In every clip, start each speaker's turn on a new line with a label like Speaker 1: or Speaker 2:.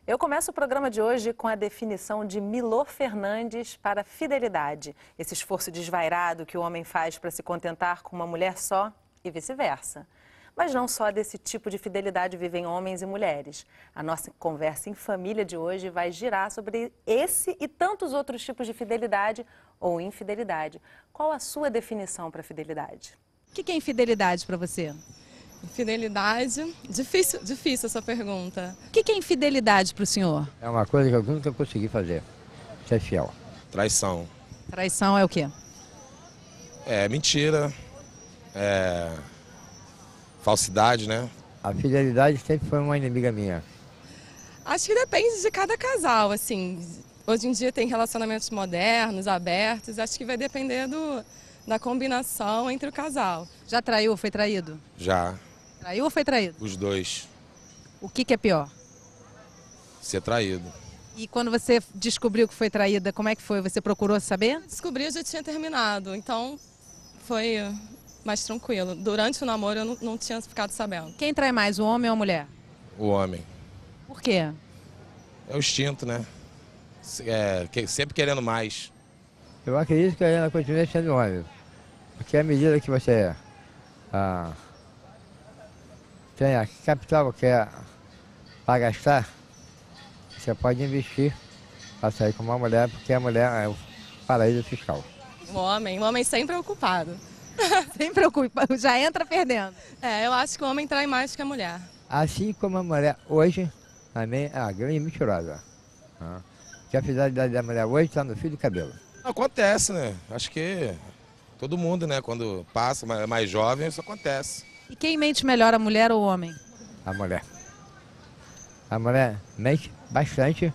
Speaker 1: Eu começo o programa de hoje com a definição de Milor Fernandes para fidelidade. Esse esforço desvairado que o homem faz para se contentar com uma mulher só e vice-versa. Mas não só desse tipo de fidelidade vivem homens e mulheres. A nossa conversa em família de hoje vai girar sobre esse e tantos outros tipos de fidelidade ou infidelidade. Qual a sua definição para fidelidade?
Speaker 2: O que é infidelidade para você?
Speaker 3: Fidelidade, difícil essa pergunta.
Speaker 2: O que é infidelidade para o senhor?
Speaker 4: É uma coisa que eu nunca consegui fazer, ser fiel.
Speaker 5: Traição.
Speaker 2: Traição é o quê?
Speaker 5: É mentira, falsidade, né?
Speaker 4: A fidelidade sempre foi uma inimiga minha.
Speaker 3: Acho que depende de cada casal, assim. Hoje em dia tem relacionamentos modernos, abertos, acho que vai depender da combinação entre o casal.
Speaker 2: Já traiu ou foi traído?
Speaker 5: Já,
Speaker 2: Traiu ou foi traído?
Speaker 5: os dois,
Speaker 2: O que é pior?
Speaker 5: ser traído.
Speaker 2: E quando você descobriu que foi traída, como é que foi? Você procurou saber?
Speaker 3: Descobri, eu já tinha terminado, então foi mais tranquilo. Durante o namoro eu não tinha ficado sabendo.
Speaker 2: Quem trai mais, o homem ou a mulher?
Speaker 5: O homem.
Speaker 2: Por quê?
Speaker 5: É o instinto, né? Sempre querendo mais.
Speaker 4: Eu acredito que ela continua sendo homem, porque à medida que você tem a capital que é para gastar, você pode investir para sair com uma mulher, porque a mulher é o paraíso fiscal.
Speaker 3: O homem sempre é ocupado.
Speaker 2: Sem preocupa, já entra perdendo.
Speaker 3: Eu acho que o homem trai mais que a mulher.
Speaker 4: Assim como a mulher hoje, também é a grande mentirosa. Que a fidelidade da mulher hoje está no fio do cabelo.
Speaker 5: Acontece, né? Acho que todo mundo, né? Quando passa, mais jovem, isso acontece.
Speaker 2: E quem mente melhor, a mulher ou o homem?
Speaker 4: A mulher. A mulher mente bastante,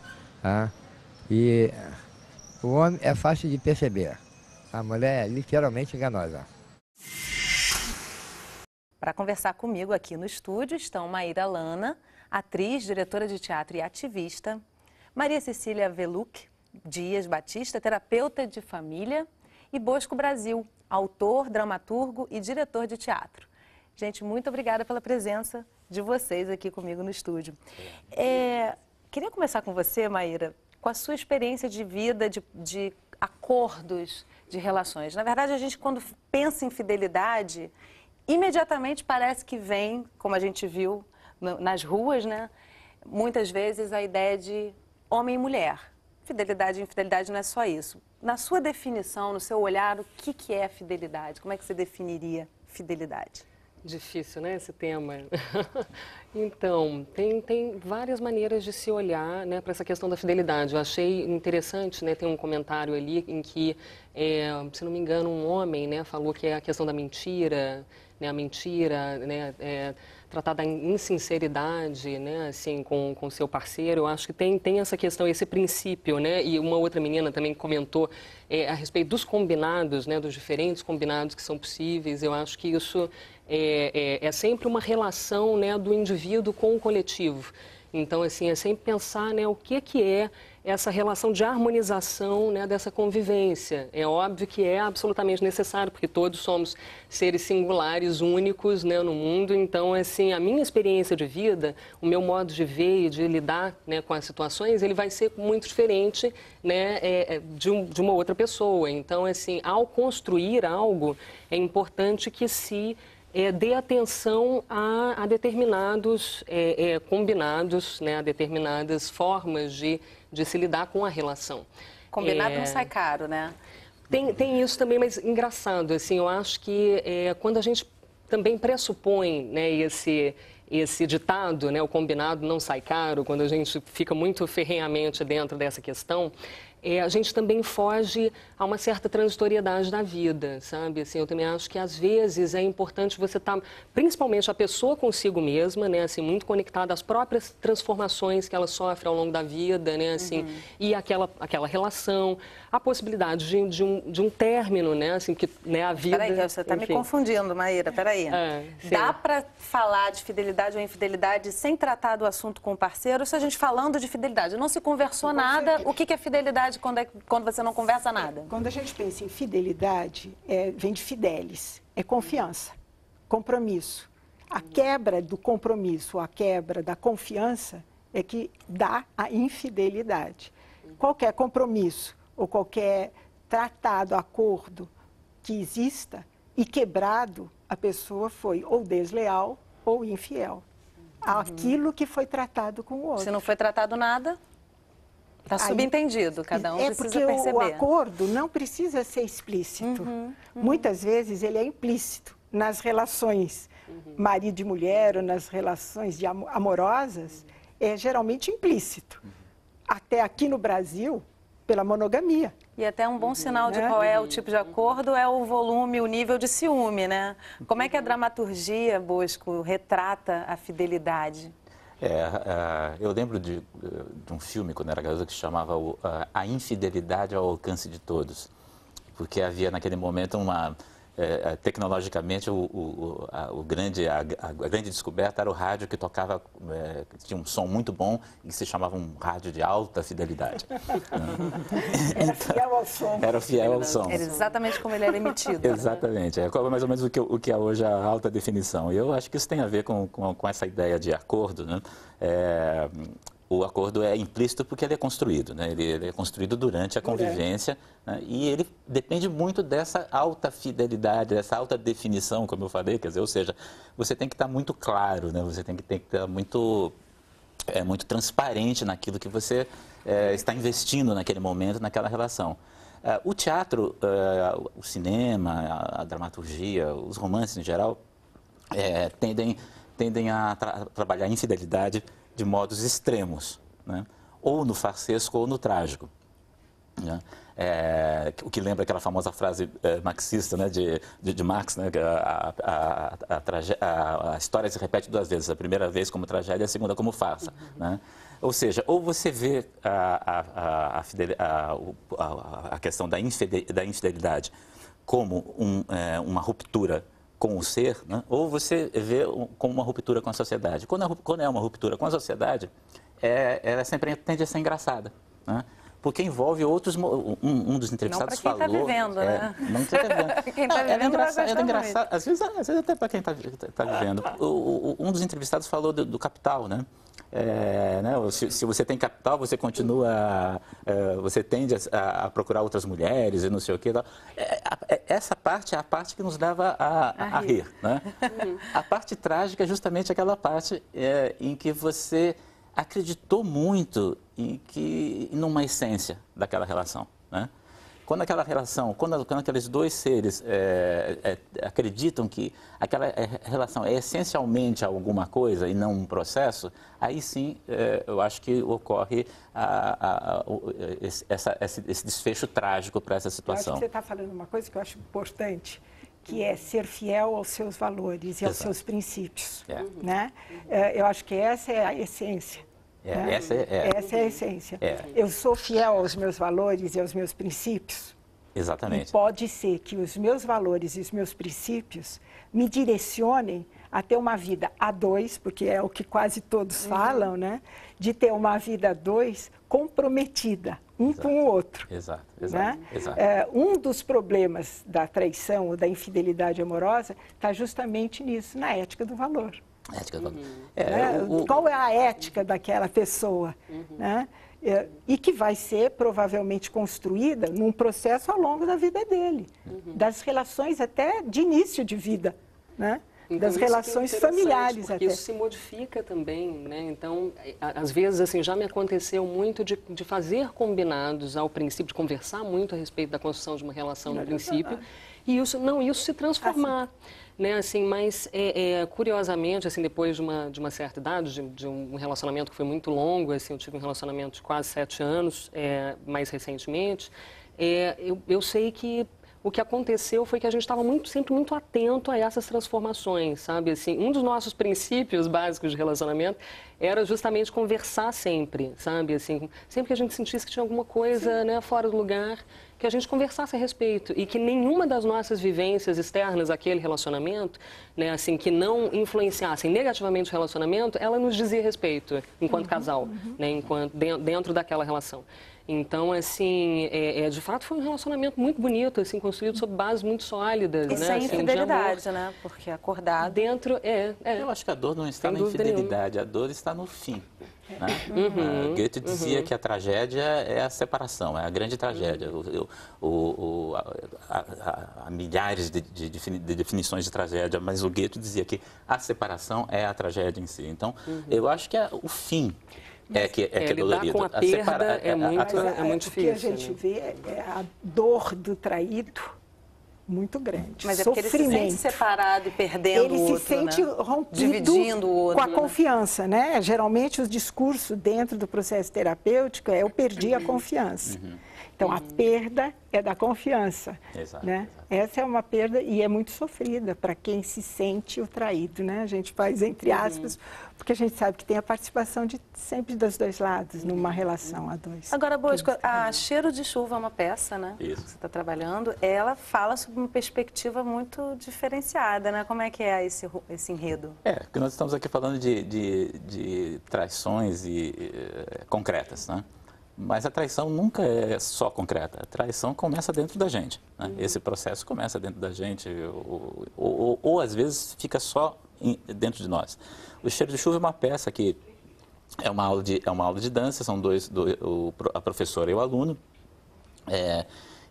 Speaker 4: e o homem é fácil de perceber. A mulher é literalmente enganosa.
Speaker 1: Para conversar comigo aqui no estúdio estão Maíra Lana, atriz, diretora de teatro e ativista, Maria Cecília Veluc Dias Batista, terapeuta de família, e Bosco Brasil, autor, dramaturgo e diretor de teatro. Gente, muito obrigada pela presença de vocês aqui comigo no estúdio. Queria começar com você, Maíra, com a sua experiência de vida, de acordos, de relações. Na verdade, a gente, quando pensa em fidelidade, imediatamente parece que vem, como a gente viu nas ruas, né? Muitas vezes a ideia de homem e mulher. Fidelidade e infidelidade não é só isso. Na sua definição, no seu olhar, o que é fidelidade? Como é que você definiria fidelidade?
Speaker 6: Difícil, né, esse tema. Então, tem várias maneiras de se olhar, né, para essa questão da fidelidade. Eu achei interessante, né, tem um comentário ali em que, se não me engano, um homem, né, falou que é a questão da mentira, né, a mentira, né, tratar da insinceridade, né, assim, com seu parceiro. Eu acho que tem essa questão, esse princípio, né, e uma outra menina também comentou a respeito dos combinados, né, dos diferentes combinados que são possíveis. Eu acho que isso é sempre uma relação, né, do indivíduo com o coletivo. Então, assim, é sempre pensar, né, o que é essa relação de harmonização, né, dessa convivência. É óbvio que é absolutamente necessário, porque todos somos seres singulares, únicos, né, no mundo. Então, assim, a minha experiência de vida, o meu modo de ver e de lidar, né, com as situações, ele vai ser muito diferente, né, de uma outra pessoa. Então, assim, ao construir algo, é importante que se dê atenção a determinados combinados, né, a determinadas formas de se lidar com a relação.
Speaker 1: Combinado não sai caro, né?
Speaker 6: Tem isso também, mas engraçado, assim, eu acho que quando a gente também pressupõe, né, esse ditado, né, o combinado não sai caro, quando a gente fica muito ferrenhamente dentro dessa questão, a gente também foge a uma certa transitoriedade da vida, sabe? Assim, eu também acho que às vezes é importante você estar, principalmente a pessoa consigo mesma, né? Assim, muito conectada às próprias transformações que ela sofre ao longo da vida, né? Assim, e aquela relação, a possibilidade de um término, né? Assim, que, né, a vida...
Speaker 1: Peraí, você está me confundindo, Maíra, peraí. Dá para falar de fidelidade ou infidelidade sem tratar do assunto com o parceiro? Ou se a gente falando de fidelidade, não se conversou nada, o que é fidelidade quando você não conversa nada?
Speaker 7: Quando a gente pensa em fidelidade, vem de fidelis, é confiança, compromisso. A quebra do compromisso, a quebra da confiança é que dá a infidelidade. Qualquer compromisso ou qualquer tratado, acordo que exista e quebrado, a pessoa foi ou desleal ou infiel. Aquilo que foi tratado com o outro.
Speaker 1: Se não foi tratado nada, está subentendido, cada um precisa perceber.
Speaker 7: O acordo não precisa ser explícito. Muitas vezes ele é implícito nas relações marido e mulher ou nas relações amorosas, é geralmente implícito. Até aqui no Brasil, pela monogamia.
Speaker 1: E até um bom sinal de qual é o tipo de acordo é o volume, o nível de ciúme, né? Como é que a dramaturgia, Bosco, retrata a fidelidade?
Speaker 8: Eu lembro de um filme, quando era garoto, que chamava A Infidelidade ao Alcance de Todos. Porque havia, naquele momento, tecnologicamente, a grande descoberta era o rádio que tocava, que tinha um som muito bom e que se chamava um rádio de alta fidelidade.
Speaker 7: Era fiel ao som.
Speaker 8: Era fiel ao som.
Speaker 1: Era exatamente como ele era emitido.
Speaker 8: Exatamente. É mais ou menos o que é hoje a alta definição. E eu acho que isso tem a ver com essa ideia de acordo, né? O acordo é implícito porque ele é construído, né? Ele é construído durante a convivência, né? E ele depende muito dessa alta fidelidade, dessa alta definição, como eu falei, quer dizer, ou seja, você tem que estar muito claro, né? Você tem que estar muito transparente naquilo que você está investindo naquele momento, naquela relação. O teatro, o cinema, a dramaturgia, os romances em geral, tendem a trabalhar a infidelidade de modos extremos, né? Ou no farsesco ou no trágico, né? O que lembra aquela famosa frase marxista, né, de Marx, né, que a história se repete duas vezes, a primeira vez como tragédia e a segunda como farsa, né? Ou seja, ou você vê a questão da infidelidade como uma ruptura com o ser, né? Ou você vê como uma ruptura com a sociedade. Quando é uma ruptura com a sociedade, ela sempre tende a ser engraçada, né? Porque envolve outros... Um dos entrevistados falou...
Speaker 1: Não para quem está vivendo, né?
Speaker 8: Não quem está vivendo.
Speaker 1: Quem está vivendo
Speaker 8: é engraçado. Às vezes até para quem está vivendo. Um dos entrevistados falou do capital, né? Né? Se você tem capital, você continua, você tende a procurar outras mulheres e não sei o quê. Essa parte é a parte que nos leva a rir, né? A parte trágica é justamente aquela parte em que você acreditou muito numa essência daquela relação, né? Quando aquela relação, quando aqueles dois seres acreditam que aquela relação é essencialmente alguma coisa e não um processo, aí sim eu acho que ocorre esse desfecho trágico para essa situação.
Speaker 7: Eu acho que você está falando uma coisa que eu acho importante, que é ser fiel aos seus valores e aos seus princípios, né? Eu acho que essa é a essência. Né? Essa é a essência. Eu sou fiel aos meus valores e aos meus princípios.
Speaker 8: Exatamente.
Speaker 7: E pode ser que os meus valores e os meus princípios me direcionem a ter uma vida a dois, porque é o que quase todos falam, né? De ter uma vida a dois comprometida, com o outro.
Speaker 8: Exato.
Speaker 7: Né? Um dos problemas da traição ou da infidelidade amorosa está justamente nisso, na ética do valor. Qual é a ética daquela pessoa, né? E que vai ser provavelmente construída num processo ao longo da vida dele, das relações até de início de vida, né?
Speaker 6: Então,
Speaker 7: das relações familiares
Speaker 6: porque
Speaker 7: até.
Speaker 6: isso se modifica também, né? Então, às vezes, assim, já me aconteceu muito de fazer combinados ao princípio, de conversar muito a respeito da construção de uma relação no princípio, e isso se transformar. Né, assim, mas, curiosamente, assim, depois de uma certa idade, de um relacionamento que foi muito longo, assim, eu tive um relacionamento de quase 7 anos, mais recentemente, eu sei que o que aconteceu foi que a gente estava sempre muito atento a essas transformações, sabe? Assim, um dos nossos princípios básicos de relacionamento era justamente conversar sempre, sabe? Assim, sempre que a gente sentisse que tinha alguma coisa, né, fora do lugar, que a gente conversasse a respeito e que nenhuma das nossas vivências externas àquele relacionamento, né, assim, que não influenciassem negativamente o relacionamento, ela nos dizia respeito enquanto casal, né, dentro daquela relação. Então, assim, de fato foi um relacionamento muito bonito, assim, construído sobre bases muito sólidas.
Speaker 1: E
Speaker 6: né,
Speaker 1: sem
Speaker 6: assim,
Speaker 1: infidelidade, né? Porque acordado...
Speaker 6: Dentro,
Speaker 8: Eu acho que a dor não está na infidelidade, a dor está no fim. Né? Goethe dizia que a tragédia é a separação, é a grande tragédia. Há milhares de definições de tragédia, mas o Goethe dizia que a separação é a tragédia em si. Então, eu acho que o fim é
Speaker 6: lidar
Speaker 8: dolorido.
Speaker 6: com a perda é muito
Speaker 7: O que a
Speaker 6: difícil.
Speaker 7: gente vê é a dor do traído muito grande.
Speaker 1: Mas é porque ele se sente separado e perdendo
Speaker 7: ele
Speaker 1: o outro,
Speaker 7: se sente
Speaker 1: né?
Speaker 7: rompido
Speaker 1: Dividindo o outro,
Speaker 7: com a
Speaker 1: né?
Speaker 7: confiança, né? Geralmente os discursos dentro do processo terapêutico eu perdi a confiança. Então a perda é da confiança,
Speaker 8: Exato,
Speaker 7: né?
Speaker 8: exato.
Speaker 7: Essa é uma perda e é muito sofrida para quem se sente o traído, né? A gente faz entre aspas, porque a gente sabe que tem a participação sempre dos dois lados numa relação a dois.
Speaker 1: Agora, Bosco, a Cheiro de Chuva é uma peça, né?
Speaker 8: Isso.
Speaker 1: Que você está trabalhando. Ela fala sobre uma perspectiva muito diferenciada, né? Como é que é esse enredo?
Speaker 8: Porque nós estamos aqui falando de traições concretas, né? Mas a traição nunca é só concreta. A traição começa dentro da gente, né? Esse processo começa dentro da gente, ou às vezes fica só dentro de nós. O Cheiro de Chuva é uma peça que é uma aula de dança, são a professora e o aluno.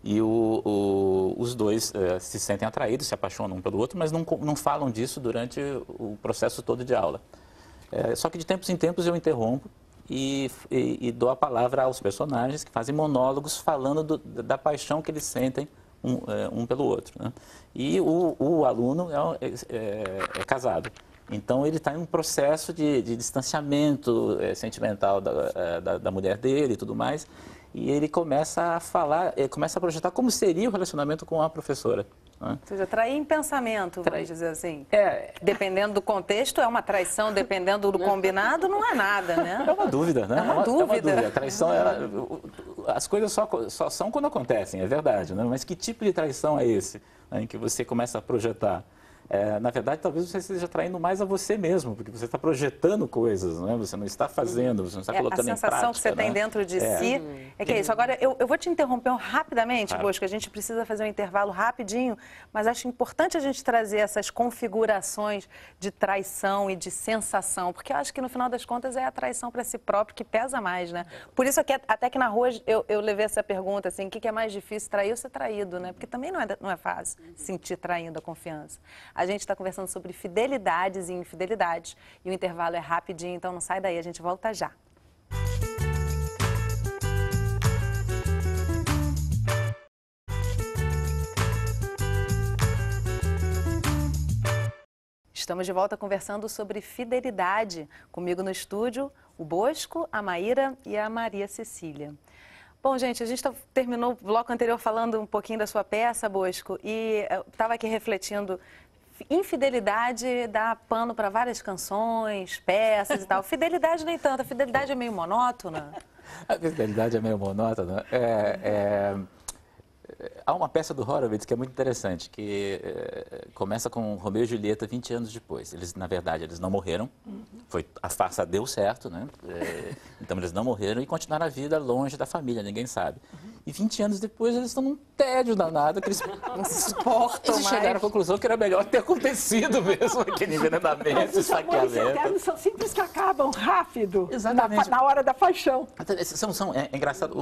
Speaker 8: E os dois se sentem atraídos, se apaixonam um pelo outro, mas não falam disso durante o processo todo de aula. Só que de tempos em tempos eu interrompo e dou a palavra aos personagens que fazem monólogos falando da paixão que eles sentem um pelo outro, né? E o aluno é casado. Então, ele está em um processo de distanciamento sentimental da mulher dele e tudo mais. E ele começa a falar, começa a projetar como seria o relacionamento com a professora. Né?
Speaker 1: Ou seja, trair em pensamento, vamos dizer assim.
Speaker 8: É.
Speaker 1: Dependendo do contexto, é uma traição. Dependendo do combinado, não é nada, né?
Speaker 8: É uma dúvida, né?
Speaker 1: É uma dúvida.
Speaker 8: A traição, as coisas só são quando acontecem, é verdade. Né? Mas que tipo de traição é esse, né, em que você começa a projetar? Na verdade, talvez você esteja traindo mais a você mesmo, porque você está projetando coisas, né? Você não está fazendo, você não está colocando em prática.
Speaker 1: A sensação que você tem dentro de si é que é isso. Agora, eu vou te interromper rapidamente, Bosco, a gente precisa fazer um intervalo rapidinho, mas acho importante a gente trazer essas configurações de traição e de sensação, porque eu acho que no final das contas é a traição para si próprio que pesa mais, né? Por isso que até que na rua eu levei essa pergunta, assim, o que é mais difícil, trair ou ser traído, né? Porque também não é fácil sentir traindo a confiança. A gente está conversando sobre fidelidades e infidelidades e o intervalo é rapidinho, então não sai daí, a gente volta já. Estamos de volta conversando sobre fidelidade. Comigo no estúdio, o Bosco, a Maíra e a Maria Cecília. Bom, gente, a gente terminou o bloco anterior falando um pouquinho da sua peça, Bosco, e eu estava aqui refletindo. Infidelidade dá pano para várias canções, peças e tal. Fidelidade nem tanto, a fidelidade é meio monótona.
Speaker 8: A fidelidade é meio monótona. Há uma peça do Horowitz que é muito interessante, que começa com Romeu e Julieta 20 anos depois. Na verdade, eles não morreram, a farsa deu certo, né? Então eles não morreram e continuaram a vida longe da família, ninguém sabe. E 20 anos depois eles estão num tédio danado, que eles não se suportam mais. Chegaram à conclusão que era melhor ter acontecido mesmo aquele envenenamento, esfaqueamento.
Speaker 7: Os são simples que acabam rápido,
Speaker 8: Exatamente.
Speaker 7: na hora da paixão.
Speaker 8: É engraçado,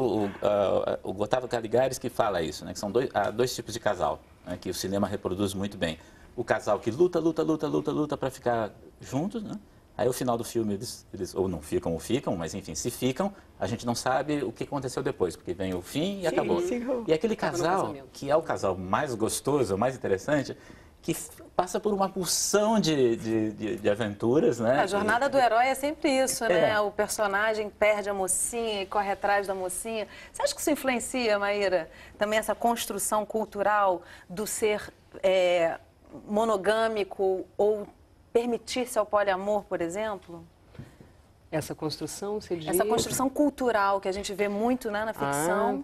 Speaker 8: o Gustavo Caligares que fala isso, né, que são dois tipos de casal, né, que o cinema reproduz muito bem. O casal que luta para ficar juntos, né? Aí, ao final do filme, eles ou não ficam ou ficam, mas, enfim, se ficam, a gente não sabe o que aconteceu depois, porque vem o fim e acabou. E aquele casal, que é o casal mais gostoso, mais interessante, que passa por uma pulsão de aventuras, né?
Speaker 1: A jornada do herói é sempre isso, né? O personagem perde a mocinha e corre atrás da mocinha. Você acha que isso influencia, Maíra, também essa construção cultural do ser monogâmico ou permitir-se ao poliamor, por exemplo?
Speaker 6: Essa construção, você diz?
Speaker 1: Essa construção cultural que a gente vê muito, né, na ficção.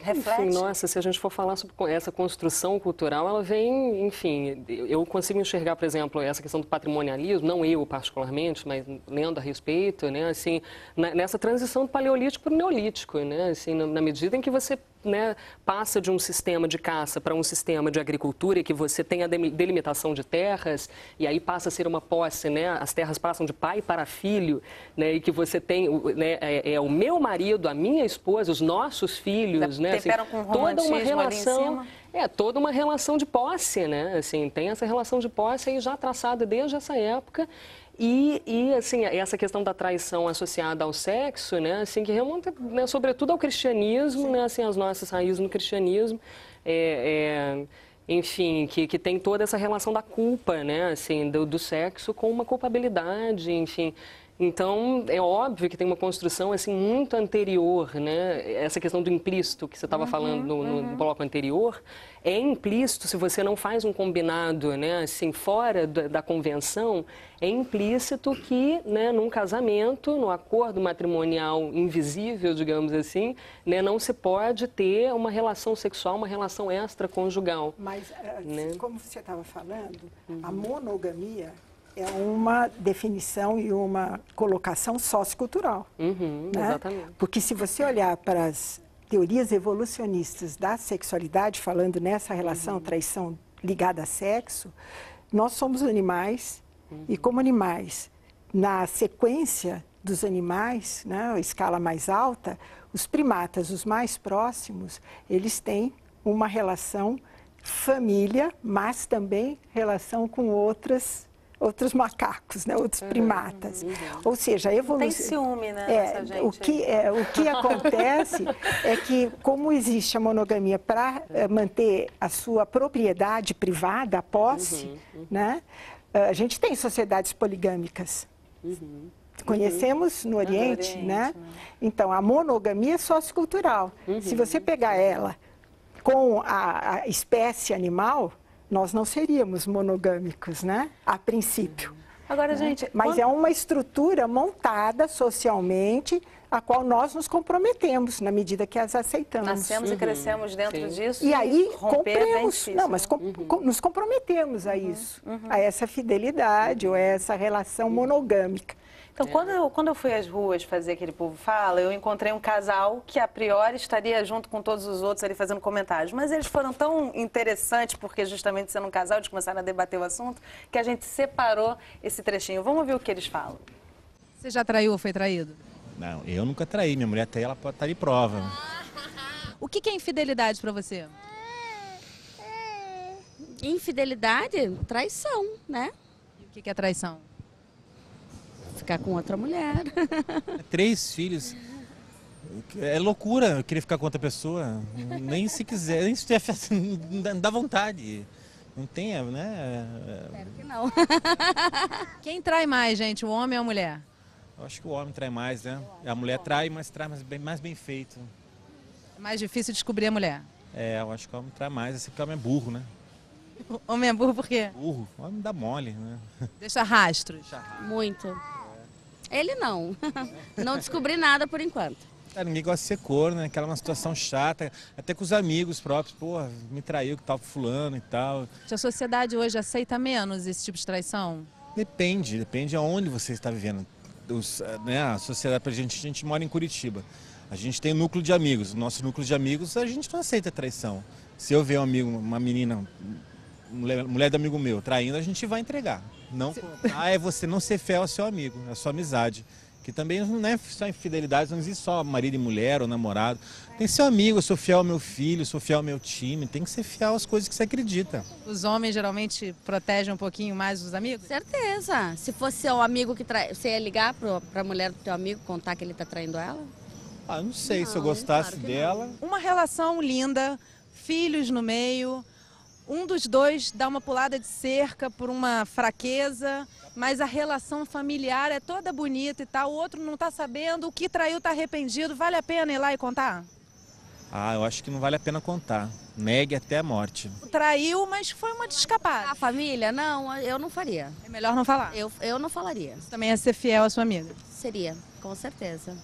Speaker 1: reflete?
Speaker 6: Enfim, nossa, se a gente for falar sobre essa construção cultural, ela vem, enfim, eu consigo enxergar, por exemplo, essa questão do patrimonialismo, não eu particularmente, mas lendo a respeito, né, assim, nessa transição do paleolítico para o neolítico, né, assim, na medida em que você, né, passa de um sistema de caça para um sistema de agricultura e que você tem a delimitação de terras e aí passa a ser uma posse, né, as terras passam de pai para filho, né, e que você tem, né, o meu marido, a minha esposa, os nossos filhos, né, assim, toda uma relação, toda uma relação de posse, né, assim, tem essa relação de posse aí já traçada desde essa época. E assim, essa questão da traição associada ao sexo, né, assim, que remonta, né, sobretudo ao cristianismo, né, assim, as nossas raízes no cristianismo, enfim, que tem toda essa relação da culpa, né, assim, do sexo com uma culpabilidade, enfim. Então, é óbvio que tem uma construção assim muito anterior, né? Essa questão do implícito que você estava falando no bloco anterior, é implícito se você não faz um combinado, né? Assim, fora da convenção, é implícito que, né, num casamento, no acordo matrimonial invisível, digamos assim, né, não se pode ter uma relação sexual, uma relação extraconjugal.
Speaker 7: Mas,
Speaker 6: né?
Speaker 7: como você estava falando, a monogamia é uma definição e uma colocação sociocultural. Né?
Speaker 6: Exatamente.
Speaker 7: Porque se você olhar para as teorias evolucionistas da sexualidade, falando nessa relação traição ligada a sexo, nós somos animais e como animais, na sequência dos animais, né, a escala mais alta, os primatas, os mais próximos, eles têm uma relação família, mas também relação com outros macacos, né? Outros primatas. Ou seja, a evolução...
Speaker 1: Tem ciúme, né, nessa gente?
Speaker 7: O que acontece é que, como existe a monogamia para manter a sua propriedade privada, a posse, né? A gente tem sociedades poligâmicas. Conhecemos no Oriente, né? Então, a monogamia é sociocultural. Se você pegar ela com a espécie animal, nós não seríamos monogâmicos, né? A princípio.
Speaker 1: Agora, gente...
Speaker 7: Mas é uma estrutura montada socialmente, a qual nós nos comprometemos, na medida que as aceitamos.
Speaker 1: Nascemos e crescemos dentro disso.
Speaker 7: E aí,
Speaker 1: compramos.
Speaker 7: Não, mas nos comprometemos a isso, a essa fidelidade ou a essa relação monogâmica.
Speaker 1: Então, quando eu fui às ruas fazer aquele Povo Fala, eu encontrei um casal que, a priori, estaria junto com todos os outros ali fazendo comentários. Mas eles foram tão interessantes, porque justamente sendo um casal, eles começaram a debater o assunto, que a gente separou esse trechinho. Vamos ouvir o que eles falam.
Speaker 2: Você já traiu ou foi traído?
Speaker 9: Não, eu nunca traí. Minha mulher até ela pode estar de prova.
Speaker 2: O que é infidelidade para você?
Speaker 10: Infidelidade? Traição, né?
Speaker 2: E o que é traição?
Speaker 10: Ficar com outra mulher.
Speaker 9: 3 filhos. É loucura eu querer ficar com outra pessoa. Nem se quiser, nem se tiver, não dá vontade. Não tem, né?
Speaker 10: Espero que não.
Speaker 2: Quem trai mais, gente, o homem ou a mulher?
Speaker 9: Eu acho que o homem trai mais, né? A mulher trai, mas trai mais bem feito.
Speaker 2: É mais difícil descobrir a mulher.
Speaker 9: Eu acho que o homem trai mais, assim, porque o homem é burro, né?
Speaker 2: O homem é burro por quê?
Speaker 9: Burro. O homem dá mole, né?
Speaker 2: Deixa rastros.
Speaker 10: Muito. Ele não. Não descobri nada por enquanto.
Speaker 9: Ninguém gosta de ser corno, né? Aquela uma situação chata, até com os amigos próprios. Pô, me traiu que tal fulano e tal.
Speaker 2: A sociedade hoje aceita menos esse tipo de traição?
Speaker 9: Depende aonde você está vivendo. Né, a sociedade, a gente mora em Curitiba. A gente tem um núcleo de amigos. O nosso núcleo de amigos, a gente não aceita traição. Se eu ver um amigo, uma menina, mulher do amigo meu, traindo, a gente vai entregar. Não, é você não ser fiel ao seu amigo, à sua amizade. Que também não é só infidelidade, não existe só marido e mulher ou namorado. Tem que ser amigo, eu sou fiel ao meu filho, eu sou fiel ao meu time, tem que ser fiel às coisas que você acredita.
Speaker 2: Os homens geralmente protegem um pouquinho mais os amigos?
Speaker 10: Certeza. Se fosse seu amigo que trai, você ia ligar para a mulher do teu amigo contar que ele está traindo ela?
Speaker 9: Não sei, se eu gostasse dela.
Speaker 2: Uma relação linda, filhos no meio, um dos dois dá uma pulada de cerca por uma fraqueza, mas a relação familiar é toda bonita e tal, o outro não está sabendo, o que traiu está arrependido, vale a pena ir lá e contar?
Speaker 9: Eu acho que não vale a pena contar. Negue até a morte.
Speaker 2: Traiu, mas foi uma escapada.
Speaker 10: A família? Não, eu não faria.
Speaker 2: É melhor não falar?
Speaker 10: Eu não falaria.
Speaker 2: Isso também é ser fiel à sua amiga?
Speaker 10: Seria, com certeza.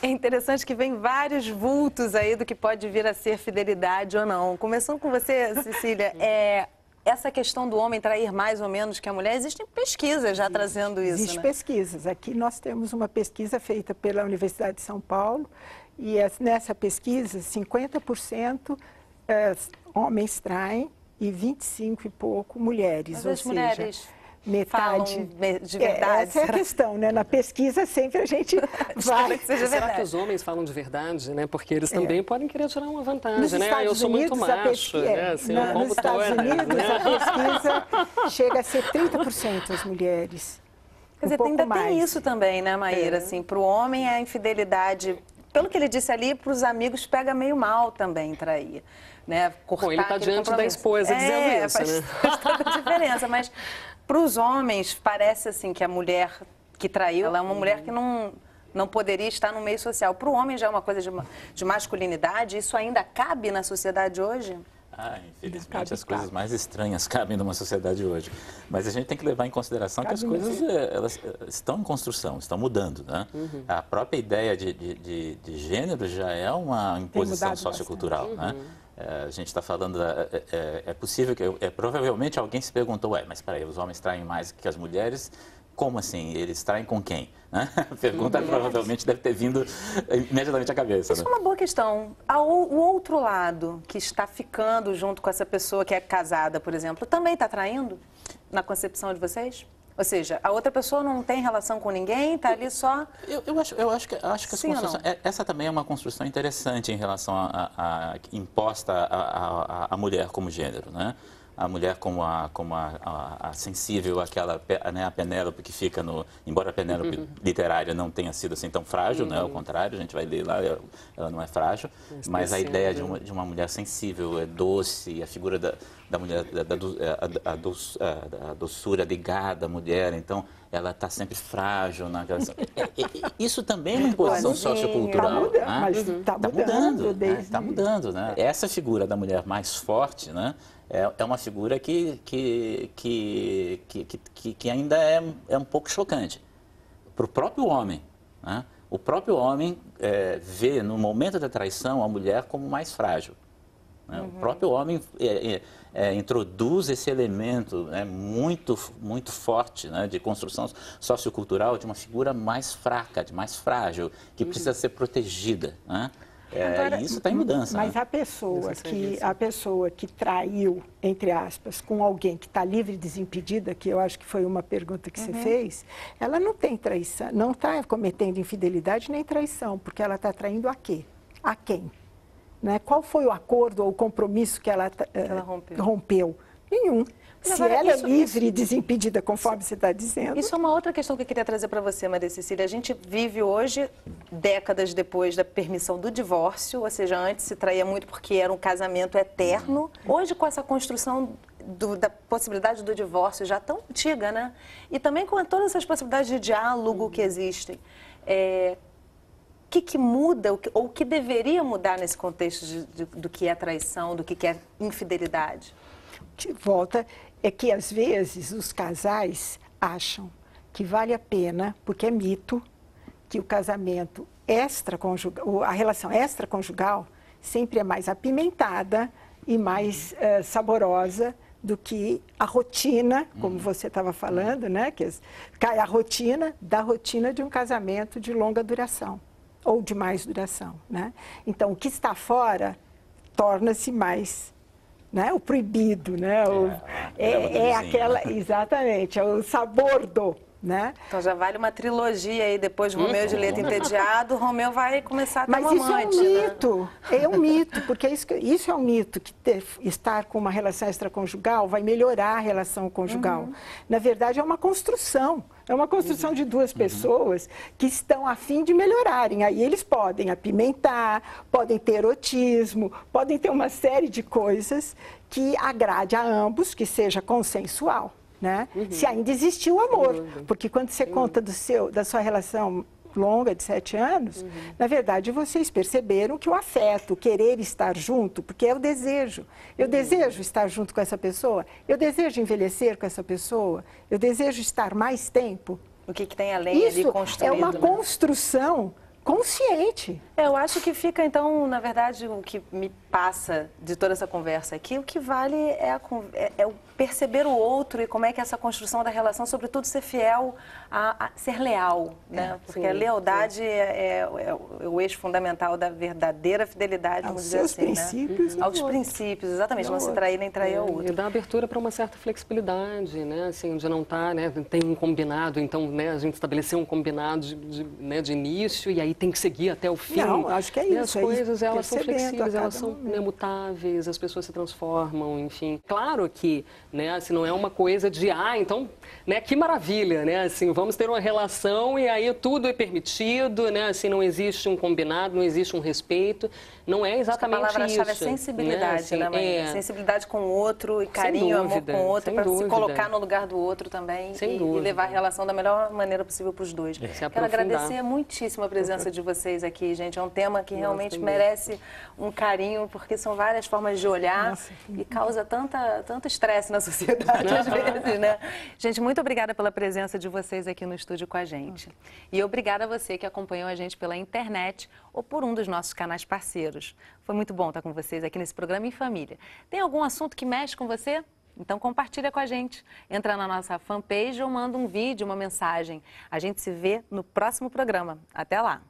Speaker 1: É interessante que vem vários vultos aí do que pode vir a ser fidelidade ou não. Começando com você, Cecília, essa questão do homem trair mais ou menos que a mulher, existem pesquisas já trazendo isso,
Speaker 7: Existem
Speaker 1: né?
Speaker 7: pesquisas. Aqui nós temos uma pesquisa feita pela Universidade de São Paulo e nessa pesquisa 50% homens traem e 25 e pouco mulheres.
Speaker 1: Mas
Speaker 7: ou
Speaker 1: as
Speaker 7: seja,
Speaker 1: mulheres
Speaker 7: metade.
Speaker 1: falam de verdade?
Speaker 7: Essa é a questão, né? Na pesquisa sempre a gente vai...
Speaker 1: que seja
Speaker 6: Será
Speaker 1: verdade.
Speaker 6: que os homens falam de verdade, né? Porque eles também podem querer tirar uma vantagem,
Speaker 7: Nos
Speaker 6: né?
Speaker 7: Estados
Speaker 6: Eu sou muito
Speaker 7: Unidos,
Speaker 6: macho, né? Assim, eu como
Speaker 7: nos Estados
Speaker 6: toda,
Speaker 7: Unidos,
Speaker 6: né?
Speaker 7: a pesquisa chega a ser 30% as mulheres.
Speaker 1: Quer dizer,
Speaker 7: pouco
Speaker 1: ainda
Speaker 7: mais.
Speaker 1: tem isso também, né, Maíra? Assim, para o homem, a infidelidade, pelo que ele disse ali, para os amigos pega meio mal também trair. Né? Cortar
Speaker 6: Bom, ele está
Speaker 1: aquele
Speaker 6: diante da
Speaker 1: compromisso.
Speaker 6: esposa dizendo isso,
Speaker 1: faz,
Speaker 6: né?
Speaker 1: faz toda a diferença. Mas para os homens, parece assim que a mulher que traiu, ela é uma mulher que não poderia estar no meio social. Para o homem já é uma coisa de masculinidade, isso ainda cabe na sociedade hoje?
Speaker 8: Infelizmente as coisas mais estranhas cabem numa sociedade hoje. Mas a gente tem que levar em consideração que as coisas elas estão em construção, estão mudando, né? A própria ideia de gênero já é uma imposição sociocultural, né? A gente está falando, é possível que, provavelmente alguém se perguntou, mas peraí, os homens traem mais que as mulheres? Como assim? Eles traem com quem? Né? A pergunta provavelmente deve ter vindo imediatamente à cabeça.
Speaker 1: Isso é uma boa questão. O outro lado, que está ficando junto com essa pessoa que é casada, por exemplo, também está traindo na concepção de vocês? Ou seja, a outra pessoa não tem relação com ninguém, está ali só...
Speaker 8: Eu acho que as construções... Essa também é uma construção interessante em relação imposta à mulher como gênero, né? A mulher como a sensível, aquela, né, a Penélope que fica embora a Penélope literária não tenha sido assim tão frágil, né, ao contrário, a gente vai ler lá, ela não é frágil, mas a ideia de uma mulher sensível, doce, a figura da mulher, a doçura ligada à mulher, então ela está sempre frágil. Isso também é uma imposição sociocultural.
Speaker 7: Está mudando.
Speaker 8: Está mudando, né? Essa figura da mulher mais forte, né? É uma figura que ainda é um pouco chocante para o próprio homem, né? O próprio homem vê no momento da traição a mulher como mais frágil, né? O próprio homem introduz esse elemento, né, muito forte, né, de construção sociocultural de uma figura mais fraca, mais frágil, que precisa ser protegida, né?
Speaker 7: Agora,
Speaker 8: isso está em mudança.
Speaker 7: Mas
Speaker 8: né?
Speaker 7: a pessoa que traiu, entre aspas, com alguém que está livre e desimpedida, que eu acho que foi uma pergunta que você fez, ela não tem traição, não está cometendo infidelidade nem traição, porque ela está traindo a quê? A quem? Né? Qual foi o acordo ou o compromisso que ela rompeu? Nenhum. Se ela é livre e desimpedida, conforme você está dizendo.
Speaker 1: Isso é uma outra questão que eu queria trazer para você, Maria Cecília. A gente vive hoje, décadas depois da permissão do divórcio, ou seja, antes se traía muito porque era um casamento eterno. Hoje, com essa construção da possibilidade do divórcio já tão antiga, né? E também com todas essas possibilidades de diálogo que existem. O que muda, ou o que deveria mudar nesse contexto do que é traição, do que é infidelidade?
Speaker 7: De volta, é que às vezes os casais acham que vale a pena, porque é mito, que o casamento extraconjugal, a relação extraconjugal sempre é mais apimentada e mais saborosa do que a rotina, como você estava falando, né? Que cai a rotina de um casamento de longa duração ou de mais duração, né? Então, o que está fora torna-se mais, né? O proibido, né? Exatamente, é o sabor do, né?
Speaker 1: Então já vale uma trilogia aí, depois de Romeu e Julieta entediado, Romeu vai começar a ter
Speaker 7: Mas
Speaker 1: um
Speaker 7: isso
Speaker 1: amante,
Speaker 7: é um mito, é um mito, porque isso é um mito, que estar com uma relação extraconjugal vai melhorar a relação conjugal. Na verdade, é uma construção de duas pessoas que estão a fim de melhorarem. Aí eles podem apimentar, podem ter erotismo, podem ter uma série de coisas que agrade a ambos, que seja consensual. Né? Se ainda existiu o amor, porque quando você conta da sua relação longa de 7 anos, na verdade vocês perceberam que o afeto, o querer estar junto, porque é o desejo. Eu desejo estar junto com essa pessoa, eu desejo envelhecer com essa pessoa, eu desejo estar mais tempo.
Speaker 1: O que tem além ali construído?
Speaker 7: É uma construção consciente.
Speaker 1: Eu acho que fica, então, na verdade, o que me passa de toda essa conversa aqui, o que vale é o perceber o outro e como é que essa construção da relação, sobretudo, ser fiel a ser leal, né? Porque a lealdade é o eixo fundamental da verdadeira fidelidade, vamos dizer assim,
Speaker 7: princípios,
Speaker 1: né? Aos princípios, exatamente, não se trair nem trair ao outro.
Speaker 6: E dá abertura para uma certa flexibilidade, né? Assim, de não estar, né? Tem um combinado, então, né? A gente estabeleceu um combinado de início e aí tem que seguir até o fim.
Speaker 7: Não, acho que é isso.
Speaker 6: As coisas, elas são flexíveis, elas são
Speaker 7: mutáveis,
Speaker 6: as pessoas se transformam, enfim. Claro que, né, assim, não é uma coisa de, então, né, que maravilha, né, assim, vamos ter uma relação e aí tudo é permitido, né, assim, não existe um combinado, não existe um respeito, não é exatamente isso. A
Speaker 1: palavra-chave é sensibilidade, né, Maria? Sensibilidade com o outro e carinho, amor com o outro, para se colocar no lugar do outro também e levar a relação da melhor maneira possível para os dois. Quero agradecer muitíssimo a presença de vocês aqui, gente, é um tema que realmente merece um carinho, porque são várias formas de olhar e causa tanto estresse na sociedade às vezes, né? Gente, muito obrigada pela presença de vocês aqui no estúdio com a gente. E obrigada a você que acompanhou a gente pela internet ou por um dos nossos canais parceiros. Foi muito bom estar com vocês aqui nesse programa em família. Tem algum assunto que mexe com você? Então compartilha com a gente. Entra na nossa fanpage ou manda um vídeo, uma mensagem. A gente se vê no próximo programa. Até lá!